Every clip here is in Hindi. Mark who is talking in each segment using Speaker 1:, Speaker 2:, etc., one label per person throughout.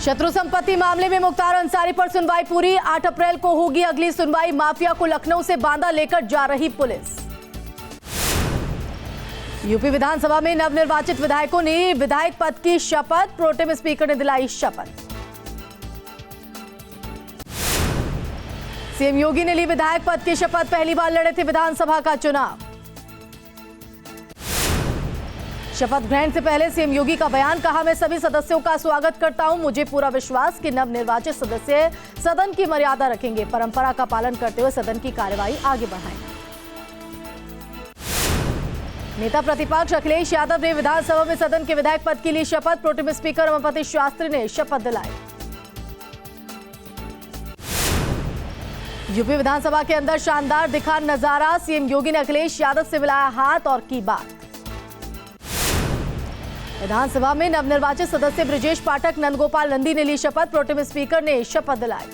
Speaker 1: शत्रु संपत्ति मामले में मुख्तार अंसारी पर सुनवाई पूरी। 8 अप्रैल को होगी अगली सुनवाई। माफिया को लखनऊ से बांदा लेकर जा रही पुलिस। यूपी विधानसभा में नवनिर्वाचित विधायकों ने विधायक पद की शपथ। प्रोटेम स्पीकर ने दिलाई शपथ। सीएम योगी ने ली विधायक पद की शपथ। पहली बार लड़े थे विधानसभा का चुनाव। शपथ ग्रहण से पहले सीएम योगी का बयान। कहा, मैं सभी सदस्यों का स्वागत करता हूं। मुझे पूरा विश्वास कि नवनिर्वाचित सदस्य सदन की मर्यादा रखेंगे, परंपरा का पालन करते हुए सदन की कार्यवाही आगे बढ़ाएंगे। नेता प्रतिपक्ष अखिलेश यादव ने विधानसभा में सदन के विधायक पद के लिए शपथ। प्रोटेम स्पीकर रमापति शास्त्री ने शपथ दिलाई। यूपी विधानसभा के अंदर शानदार दिखा नजारा। सीएम योगी ने अखिलेश यादव से मिलाया हाथ और की बात। विधानसभा में नवनिर्वाचित सदस्य ब्रजेश पाठक, नंदगोपाल नंदी ने ली शपथ। प्रोटेम स्पीकर ने शपथ दिलाई।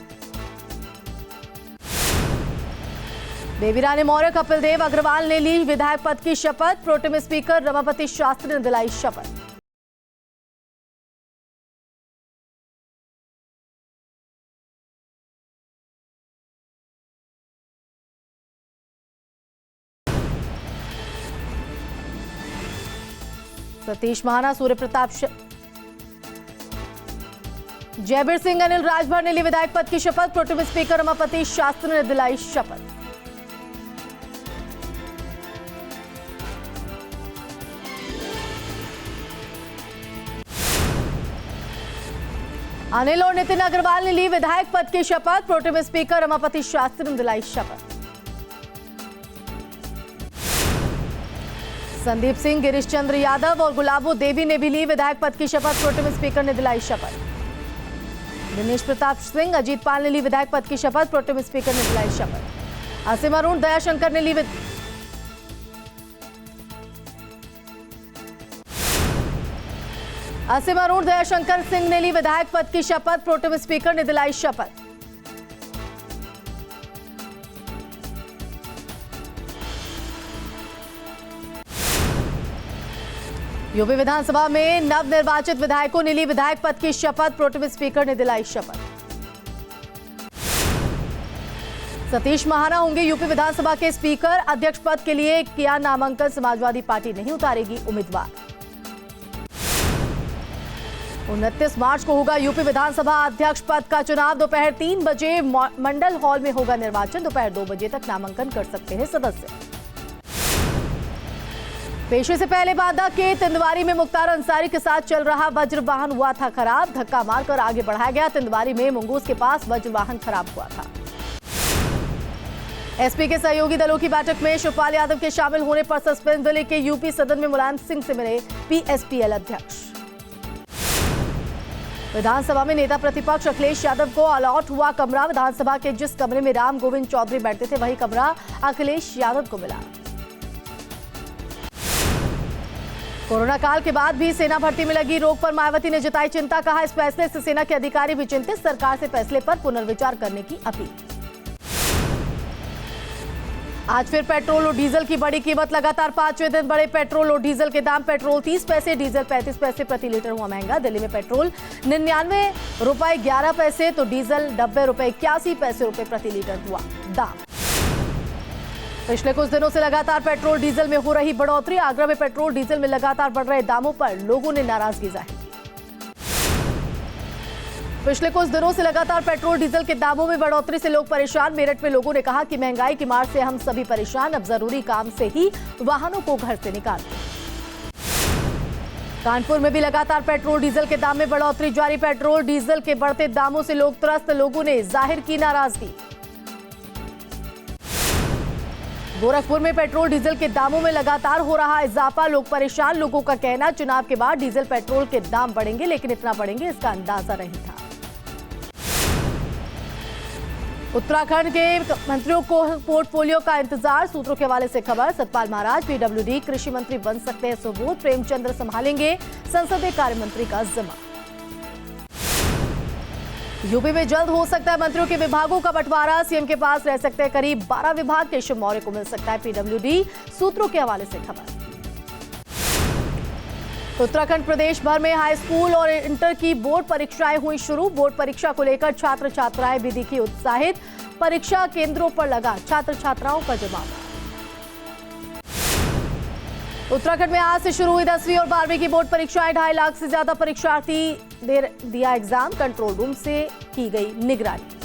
Speaker 1: देवीरानी मौर्य, कपिल देव अग्रवाल ने ली विधायक पद की शपथ। प्रोटेम स्पीकर रमापति शास्त्री ने दिलाई शपथ। सतीश महाना, सूर्य प्रताप, जयबीर सिंह, अनिल राजभर ने ली विधायक पद की शपथ। प्रोटेम स्पीकर रमापति शास्त्री ने दिलाई शपथ। अनिल और नितिन अग्रवाल ने ली विधायक पद की शपथ। प्रोटेम स्पीकर रमापति शास्त्री ने दिलाई शपथ। संदीप सिंह, गिरीश चंद्र यादव और गुलाबो देवी ने भी ली विधायक पद की शपथ। प्रोटेम स्पीकर ने दिलाई शपथ। दिनेश प्रताप सिंह, अजीत पाल ने ली विधायक पद की शपथ। प्रोटेम स्पीकर ने दिलाई शपथ। असीम अरुण दयाशंकर ने ली असीम अरुण दयाशंकर सिंह ने ली विधायक पद की शपथ। प्रोटेम स्पीकर ने दिलाई शपथ। यूपी विधानसभा में नवनिर्वाचित विधायकों ने ली विधायक पद की शपथ। प्रोटेम स्पीकर ने दिलाई शपथ। सतीश महाना होंगे यूपी विधानसभा के स्पीकर। अध्यक्ष पद के लिए किया नामांकन। समाजवादी पार्टी नहीं उतारेगी उम्मीदवार। 29 मार्च को होगा यूपी विधानसभा अध्यक्ष पद का चुनाव। दोपहर 3 बजे मंडल हॉल में होगा निर्वाचन। दोपहर 2 बजे तक नामांकन कर सकते हैं सदस्य। पेशे से पहले बांदा के तिंदवारी में मुख्तार अंसारी के साथ चल रहा वज्र वाहन हुआ था खराब। धक्का मारकर आगे बढ़ाया गया। तिंदवारी में मुंगूस के पास वज्र वाहन खराब हुआ था। एसपी के सहयोगी दलों की बैठक में शिवपाल यादव के शामिल होने पर सस्पेंस। दिल्ली के यूपी सदन में मुलायम सिंह से मिले पीएसपीएल अध्यक्ष। विधानसभा में नेता प्रतिपक्ष अखिलेश यादव को अलॉट हुआ कमरा। विधानसभा के जिस कमरे में राम गोविंद चौधरी बैठते थे वही कमरा अखिलेश यादव को मिला। कोरोना काल के बाद भी सेना भर्ती में लगी रोक पर मायावती ने जताई चिंता। कहा, इस फैसले से सेना के अधिकारी भी चिंतित। सरकार से फैसले पर पुनर्विचार करने की अपील। आज फिर पेट्रोल और डीजल की बड़ी कीमत। लगातार 5वें दिन बढ़े पेट्रोल और डीजल के दाम। पेट्रोल 30 पैसे, डीजल 35 पैसे प्रति लीटर हुआ महंगा। दिल्ली में पेट्रोल 99 रुपए 11 पैसे तो डीजल 90 रुपए 81 पैसे प्रति लीटर हुआ दाम। पिछले कुछ दिनों से लगातार पेट्रोल डीजल में हो रही बढ़ोतरी। आगरा में पेट्रोल डीजल में लगातार बढ़ रहे दामों पर लोगों ने नाराजगी जाहिर की। पिछले कुछ दिनों से लगातार पेट्रोल डीजल के दामों में बढ़ोतरी से लोग परेशान। मेरठ में लोगों ने कहा कि महंगाई की मार से हम सभी परेशान। अब जरूरी काम से ही वाहनों को घर से निकालते हैं। कानपुर में भी लगातार पेट्रोल डीजल के दाम में बढ़ोतरी जारी। पेट्रोल डीजल के बढ़ते दामों से लोग त्रस्त। लोगों ने जाहिर की नाराजगी। गोरखपुर में पेट्रोल डीजल के दामों में लगातार हो रहा इजाफा। लोग परेशान। लोगों का कहना, चुनाव के बाद डीजल पेट्रोल के दाम बढ़ेंगे, लेकिन इतना बढ़ेंगे इसका अंदाजा नहीं था। उत्तराखंड के मंत्रियों को पोर्टफोलियो का इंतजार। सूत्रों के हवाले से खबर। सतपाल महाराज पीडब्ल्यूडी कृषि मंत्री बन सकते हैं सुबोध। प्रेमचंद्र संभालेंगे संसदीय कार्य मंत्री का जिम्मा। यूपी में जल्द हो सकता है मंत्रियों के विभागों का बंटवारा। सीएम के पास रह सकते हैं करीब 12 विभाग। केशव मौर्य को मिल सकता है पीडब्ल्यूडी। सूत्रों के हवाले से खबर। उत्तराखंड प्रदेश भर में हाई स्कूल और इंटर की बोर्ड परीक्षाएं हुई शुरू। बोर्ड परीक्षा को लेकर छात्र छात्राएं भी दिखी उत्साहित। परीक्षा केंद्रों पर लगा छात्र छात्राओं का जमावड़ा। उत्तराखंड में आज से शुरू हुई 10वीं और 12वीं की बोर्ड परीक्षाएं। 2.5 लाख से ज्यादा परीक्षार्थी दिया एग्जाम। कंट्रोल रूम से की गई निगरानी।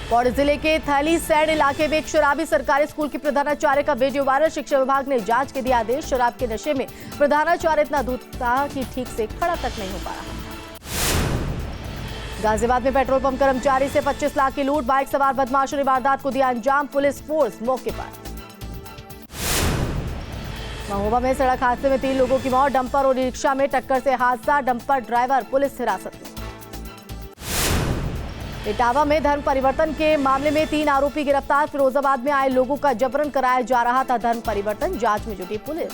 Speaker 1: पौड़ी जिले के थैली सैंड इलाके में एक शराबी सरकारी स्कूल की प्रधानाचार्य का वीडियो वायरल। शिक्षा विभाग ने जांच के दिए आदेश। शराब के नशे में प्रधानाचार्य इतना धुत था कि ठीक से खड़ा तक नहीं हो पा रहा। गाजियाबाद में पेट्रोल पंप कर्मचारी से 25 लाख की लूट। बाइक सवार बदमाशों ने वारदात को दिया अंजाम। पुलिस फोर्स मौके पर। महोबा में सड़क हादसे में 3 लोगों की मौत। डंपर और रिक्शा में टक्कर से हादसा। डंपर ड्राइवर पुलिस हिरासत में। इटावा में धर्म परिवर्तन के मामले में 3 आरोपी गिरफ्तार। फिरोजाबाद में आए लोगों का जबरन कराया जा रहा था धर्म परिवर्तन। जांच में जुटी पुलिस।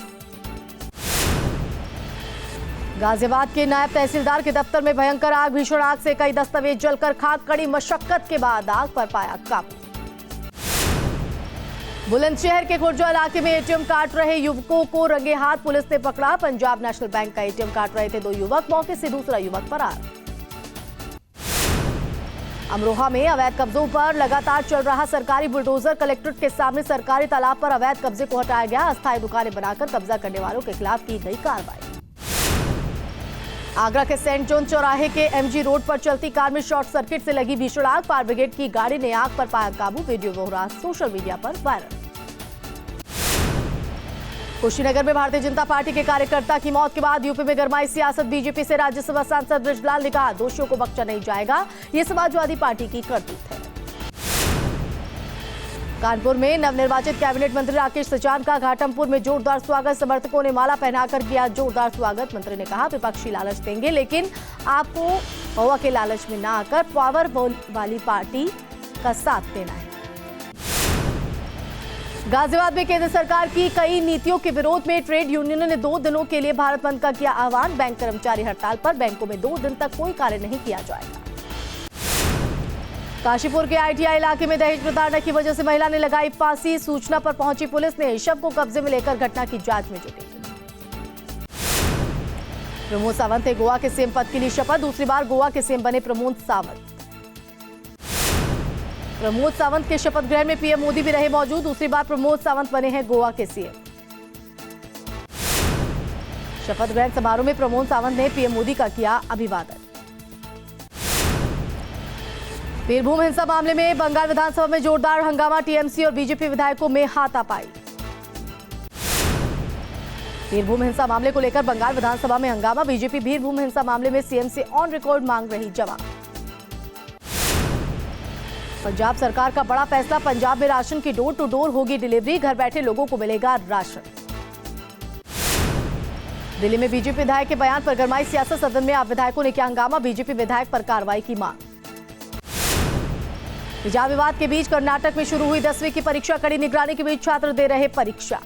Speaker 1: गाजियाबाद के नायब तहसीलदार के दफ्तर में भयंकर आग। भीषण आग से कई दस्तावेज जलकर खाक। कड़ी मशक्कत के बाद आग पर पाया काबू। बुलंदशहर के खुर्जा इलाके में एटीएम काट रहे युवकों को रंगे हाथ पुलिस ने पकड़ा। पंजाब नेशनल बैंक का एटीएम काट रहे थे 2 युवक। मौके से दूसरा युवक फरार। अमरोहा में अवैध कब्जों पर लगातार चल रहा सरकारी बुलडोजर। कलेक्ट्रेट के सामने सरकारी तालाब पर अवैध कब्जे को हटाया गया। अस्थायी दुकानें बनाकर कब्जा करने वालों के खिलाफ की गई कार्रवाई। आगरा के सेंट जॉन चौराहे के एमजी रोड पर चलती कार में शॉर्ट सर्किट से लगी भीषण आग। फायर ब्रिगेड की गाड़ी ने आग पर पाया काबू। वीडियो हो रहा सोशल मीडिया पर वायरल। कुशीनगर में भारतीय जनता पार्टी के कार्यकर्ता की मौत के बाद यूपी में गरमाई सियासत। बीजेपी से राज्यसभा सांसद बृजलाल ने कहा दोषियों को बख्शा नहीं जाएगा। ये समाजवादी पार्टी की करतूत है। कानपुर में नवनिर्वाचित कैबिनेट मंत्री राकेश सचान का घाटमपुर में जोरदार स्वागत। समर्थकों ने माला पहनाकर किया जोरदार स्वागत। मंत्री ने कहा विपक्षी लालच देंगे लेकिन आपको हवा के लालच में न आकर पावर वाली पार्टी का साथ देना है। गाजियाबाद में केंद्र सरकार की कई नीतियों के विरोध में ट्रेड यूनियनों ने 2 दिनों के लिए भारत बंद का किया आह्वान। बैंक कर्मचारी हड़ताल पर। बैंकों में 2 दिन तक कोई कार्य नहीं किया जाएगा। काशीपुर के आईटीआई इलाके में दहेज प्रताड़ना की वजह से महिला ने लगाई फांसी। सूचना पर पहुंची पुलिस ने शव को कब्जे में लेकर घटना की जांच में जुटी। प्रमोद सावंत ने गोवा के सीएम पद के लिए शपथ। दूसरी बार गोवा के सीएम बने प्रमोद सावंत। प्रमोद सावंत के शपथ ग्रहण में पीएम मोदी भी रहे मौजूद। दूसरी बार प्रमोद सावंत बने हैं गोवा के सीएम। शपथ ग्रहण समारोह में प्रमोद सावंत ने पीएम मोदी का किया अभिवादन। बीरभूम हिंसा मामले में बंगाल विधानसभा में जोरदार हंगामा। टीएमसी और बीजेपी विधायकों में हाथापाई। बीरभूम हिंसा मामले को लेकर बंगाल विधानसभा में हंगामा। बीजेपी बीरभूम हिंसा मामले में सीएम से ऑन रिकॉर्ड मांग रही जवाब। पंजाब सरकार का बड़ा फैसला। पंजाब में राशन की डोर टू डोर होगी डिलीवरी। घर बैठे लोगों को मिलेगा राशन। दिल्ली में बीजेपी विधायक के बयान पर गरमाई सियासत। सदन में आप विधायकों ने किया हंगामा। बीजेपी विधायक पर कार्रवाई की मांग। हिजाब विवाद के बीच कर्नाटक में शुरू हुई 10वीं की परीक्षा। कड़ी निगरानी के बीच छात्र दे रहे परीक्षा।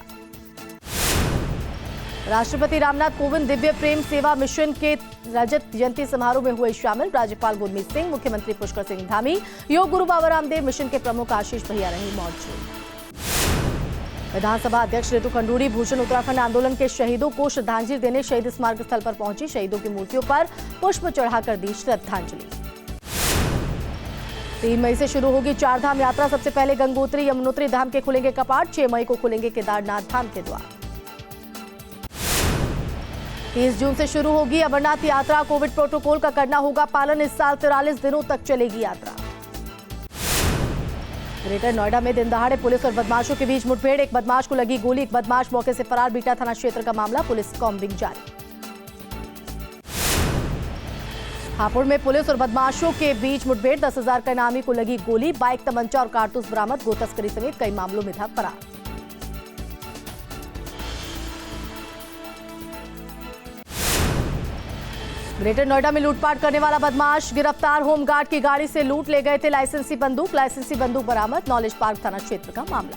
Speaker 1: राष्ट्रपति रामनाथ कोविंद दिव्य प्रेम सेवा मिशन के रजत जयंती समारोह में हुए शामिल। राज्यपाल गुरमीत सिंह, मुख्यमंत्री पुष्कर सिंह धामी, योग गुरु बाबा रामदेव, मिशन के प्रमुख आशीष भैया रहे मौजूद। विधानसभा अध्यक्ष रितु खंडूरी भूषण उत्तराखंड आंदोलन के शहीदों को श्रद्धांजलि देने शहीद स्मारक स्थल पर पहुंची। शहीदों की मूर्तियों पर पुष्प चढ़ाकर दी श्रद्धांजलि। 3 मई से शुरू होगी 4 धाम यात्रा। सबसे पहले गंगोत्री यमुनोत्री धाम के खुलेंगे कपाट। 6 मई को खुलेंगे केदारनाथ धाम के द्वार। 30 जून से शुरू होगी अमरनाथ यात्रा। कोविड प्रोटोकॉल का करना होगा पालन। इस साल 43 दिनों तक चलेगी यात्रा। ग्रेटर नोएडा में दिन दहाड़े पुलिस और बदमाशों के बीच मुठभेड़। एक बदमाश को लगी गोली। एक बदमाश मौके से फरार। बीटा थाना क्षेत्र का मामला। पुलिस कॉम्बिंग जारी। हापुड़ में पुलिस और बदमाशों के बीच मुठभेड़। 10,000 का इनामी को लगी गोली। बाइक, तमंचा और कारतूस बरामद। गो तस्करी समेत कई मामलों में था फरार। ग्रेटर नोएडा में लूटपाट करने वाला बदमाश गिरफ्तार। होमगार्ड की गाड़ी से लूट ले गए थे लाइसेंसी बंदूक। लाइसेंसी बंदूक बरामद। नॉलेज पार्क थाना क्षेत्र का मामला।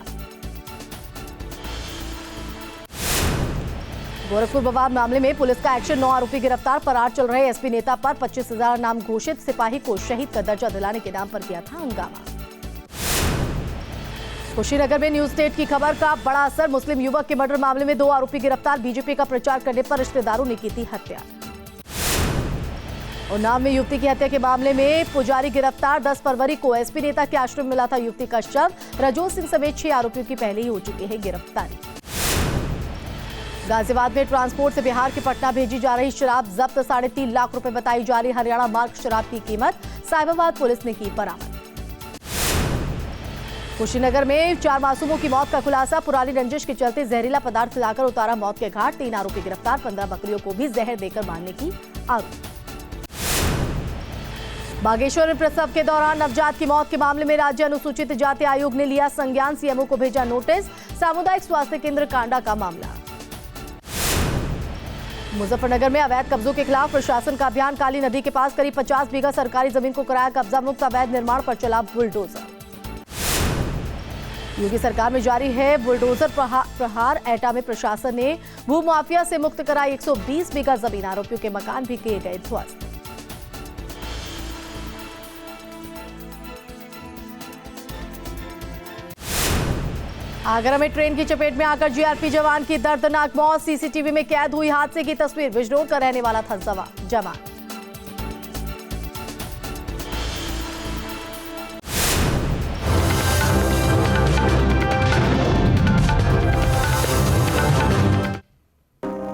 Speaker 1: गोरखपुर बवाल मामले में पुलिस का एक्शन। 9 आरोपी गिरफ्तार। फरार चल रहे एसपी नेता पर 25,000 नाम घोषित। सिपाही को शहीद का दर्जा दिलाने के नाम पर किया था हंगामा। कुशीनगर में न्यूज स्टेट की खबर का बड़ा असर। मुस्लिम युवक के मर्डर मामले में 2 आरोपी गिरफ्तार। बीजेपी का प्रचार करने पर रिश्तेदारों ने की थी हत्या। उन्नाव में युवती की हत्या के मामले में पुजारी गिरफ्तार। 10 फरवरी को एसपी नेता के आश्रम में मिला था युवती का शव। रजोत सिंह समेत 6 आरोपियों की पहले ही हो चुकी है गिरफ्तारी। गाजियाबाद में ट्रांसपोर्ट से बिहार के पटना भेजी जा रही शराब जब्त। 3.5 लाख रुपए बताई जा रही हरियाणा मार्ग शराब की कीमत। साहिबाबाद पुलिस ने की बरामद। कुशीनगर में 4 मासूमों की मौत का खुलासा। पुरानी रंजिश के चलते जहरीला पदार्थ पिलाकर उतारा मौत के घाट। 3 आरोपी गिरफ्तार। 15 बकरियों को भी जहर देकर मारने की आरोप। बागेश्वर में प्रसव के दौरान नवजात की मौत के मामले में राज्य अनुसूचित जाति आयोग ने लिया संज्ञान। सीएमओ को भेजा नोटिस। सामुदायिक स्वास्थ्य केंद्र कांडा का मामला। मुजफ्फरनगर में अवैध कब्जों के खिलाफ प्रशासन का अभियान। काली नदी के पास करीब 50 बीघा सरकारी जमीन को कराया कब्जा मुक्त। अवैध निर्माण पर चला बुलडोजर। योगी सरकार में जारी है बुलडोजर प्रहार। एटा में प्रशासन ने भूमाफिया से मुक्त कराई 120 बीघा जमीन। आरोपियों के मकान भी किए गए ध्वस्त। आगरा में ट्रेन की चपेट में आकर जीआरपी जवान की दर्दनाक मौत। सीसीटीवी में कैद हुई हादसे की तस्वीर। बिजनौर का रहने वाला था जवान।